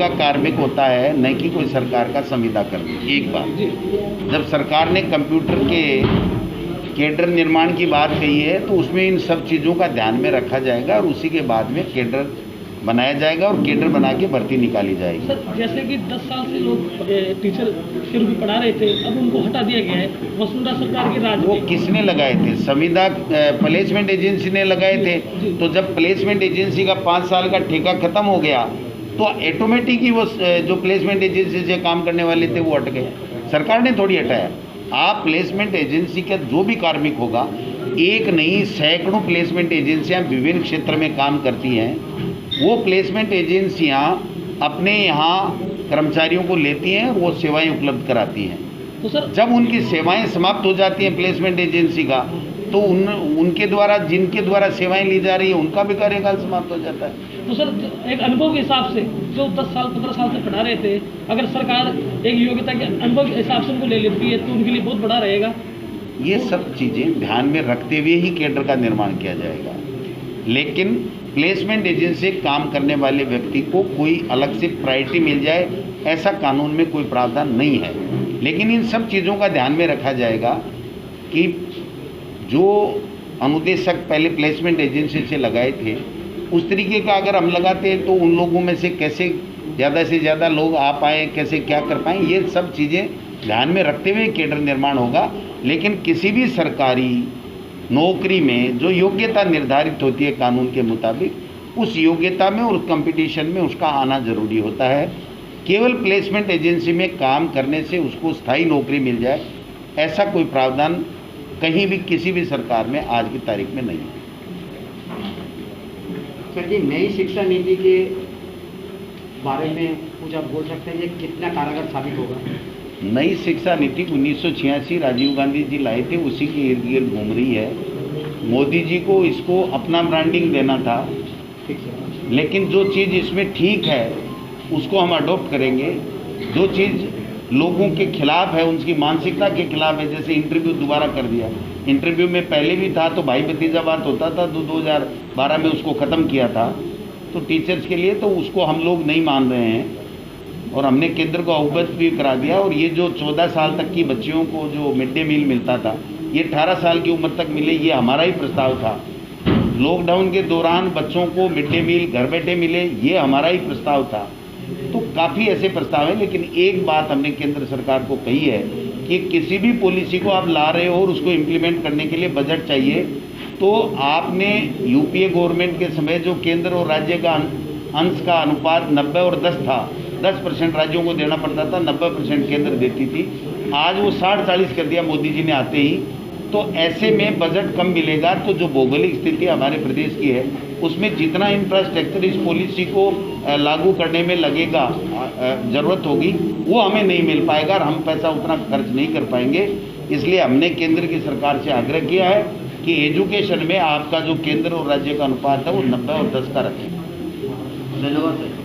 का कार्मिक होता है, न कि कोई सरकार का संविदा कर्मी। एक बात, जब सरकार ने कंप्यूटर के केडर निर्माण की बात कही है तो उसमें इन सब चीज़ों का ध्यान में रखा जाएगा और उसी के बाद में केडर बनाया जाएगा और केडर बना के भर्ती निकाली जाएगी। सर, जैसे कि 10 साल से लोग टीचर के रूप में पढ़ा रहे थे, अब उनको हटा दिया गया है वसुंधरा सरकार के राज में। वो किसने लगाए थे? संविदा प्लेसमेंट एजेंसी ने लगाए थे। तो जब प्लेसमेंट एजेंसी का 5 साल का ठेका खत्म हो गया तो ऑटोमेटिक ही वो जो प्लेसमेंट एजेंसी से काम करने वाले थे वो हट गए। सरकार ने थोड़ी हटाया। आप प्लेसमेंट एजेंसी का जो भी कार्मिक होगा, एक नहीं सैकड़ों प्लेसमेंट एजेंसियां विभिन्न क्षेत्र में काम करती हैं। वो प्लेसमेंट एजेंसियां अपने यहाँ कर्मचारियों को लेती हैं और वो सेवाएं उपलब्ध कराती हैं। तो सर, जब जब उनकी सेवाएं समाप्त हो जाती हैं प्लेसमेंट एजेंसी का, तो उनके द्वारा जिनके द्वारा सेवाएं ली जा रही है उनका भी कार्यकाल समाप्त हो जाता है। तो सर, एक अनुभव के हिसाब से जो 10 साल 15 साल से पढ़ा रहे थे, अगर सरकार एक योग्यता के अनुभव के हिसाब से उनको ले लेती है तो उनके लिए बहुत बड़ा रहेगा। ये सब चीज़ें ध्यान में रखते हुए ही केडर का निर्माण किया जाएगा। लेकिन प्लेसमेंट एजेंसी से काम करने वाले व्यक्ति को कोई अलग से प्रायोरिटी मिल जाए, ऐसा कानून में कोई प्रावधान नहीं है। लेकिन इन सब चीज़ों का ध्यान में रखा जाएगा कि जो अनुदेशक पहले प्लेसमेंट एजेंसी से लगाए थे, उस तरीके का अगर हम लगाते हैं तो उन लोगों में से कैसे ज़्यादा से ज़्यादा लोग आ पाएँ, कैसे क्या कर पाएँ, ये सब चीज़ें ध्यान में रखते हुए केडर निर्माण होगा। लेकिन किसी भी सरकारी नौकरी में जो योग्यता निर्धारित होती है कानून के मुताबिक, उस योग्यता में और कंपटीशन में उसका आना जरूरी होता है। केवल प्लेसमेंट एजेंसी में काम करने से उसको स्थायी नौकरी मिल जाए, ऐसा कोई प्रावधान कहीं भी किसी भी सरकार में आज की तारीख में नहीं है। सर जी, नई शिक्षा नीति के बारे में कुछ आप बोल सकते हैं, ये कितना कारगर साबित होगा? नई शिक्षा नीति 1986 राजीव गांधी जी लाए थे, उसी के इर्द गिर्द घूम रही है। मोदी जी को इसको अपना ब्रांडिंग देना था, लेकिन जो चीज़ इसमें ठीक है उसको हम अडॉप्ट करेंगे। जो चीज़ लोगों के खिलाफ है, उनकी मानसिकता के खिलाफ है, जैसे इंटरव्यू दोबारा कर दिया। इंटरव्यू में पहले भी था तो भाई भतीजा बात होता था, तो 2012 में उसको ख़त्म किया था तो टीचर्स के लिए, तो उसको हम लोग नहीं मान रहे हैं और हमने केंद्र को अवगत भी करा दिया। और ये जो 14 साल तक की बच्चियों को जो मिड डे मील मिलता था, ये 18 साल की उम्र तक मिले, ये हमारा ही प्रस्ताव था। लॉकडाउन के दौरान बच्चों को मिड डे मील घर बैठे मिले, ये हमारा ही प्रस्ताव था। तो काफ़ी ऐसे प्रस्ताव हैं, लेकिन एक बात हमने केंद्र सरकार को कही है कि किसी भी पॉलिसी को आप ला रहे हो और उसको इम्प्लीमेंट करने के लिए बजट चाहिए। तो आपने यूपीए गवर्नमेंट के समय जो केंद्र और राज्य का अंश का अनुपात 90 और 10 था, 10% राज्यों को देना पड़ता था, 90% केंद्र देती थी। आज वो 60-40 कर दिया मोदी जी ने आते ही। तो ऐसे में बजट कम मिलेगा, तो जो भौगोलिक स्थिति हमारे प्रदेश की है उसमें जितना इंफ्रास्ट्रक्चर इस पॉलिसी को लागू करने में लगेगा, ज़रूरत होगी, वो हमें नहीं मिल पाएगा और हम पैसा उतना खर्च नहीं कर पाएंगे। इसलिए हमने केंद्र की सरकार से आग्रह किया है कि एजुकेशन में आपका जो केंद्र और राज्य का अनुपात है वो 90 और 10 का रखें। धन्यवाद सर।